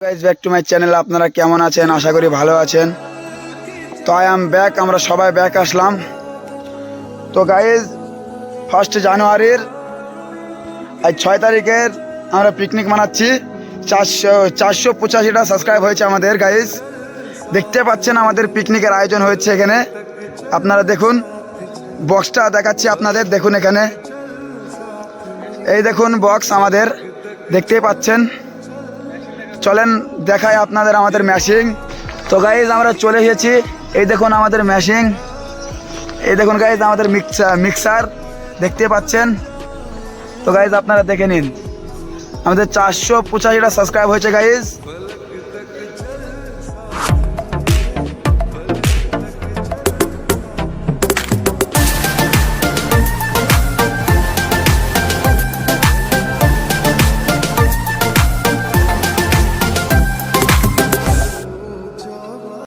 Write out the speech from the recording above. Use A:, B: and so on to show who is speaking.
A: Guys back to my channel. আপনারা কেমন আছেন? আশা করি ভালো আছেন। তো আই এম ব্যাক, আমরা সবাই ব্যাক আসলাম। তো গাইজ 1 জানুয়ারির আজ 6 তারিখের আমরা পিকনিক মানাচ্ছি। 485টা সাবস্ক্রাইব হয়েছে আমাদের। গাইজ দেখতে পাচ্ছেন আমাদের পিকনিকের আয়োজন হয়েছে এখানে। আপনারা দেখুন, বক্সটা দেখাচ্ছি আপনাদের। দেখুন এখানে, এই দেখুন বক্স আমাদের, দেখতেই পাচ্ছেন। চলেন দেখাই আপনাদের আমাদের ম্যাশিং। তো গাইজ আমরা চলে এসেছি। এই দেখুন আমাদের ম্যাশিং, এই দেখুন গাইজ আমাদের মিক্সার দেখতে পাচ্ছেন। তো গাইজ আপনারা দেখে নিন, আমাদের 485টা সাবস্ক্রাইব হয়েছে গাইজ।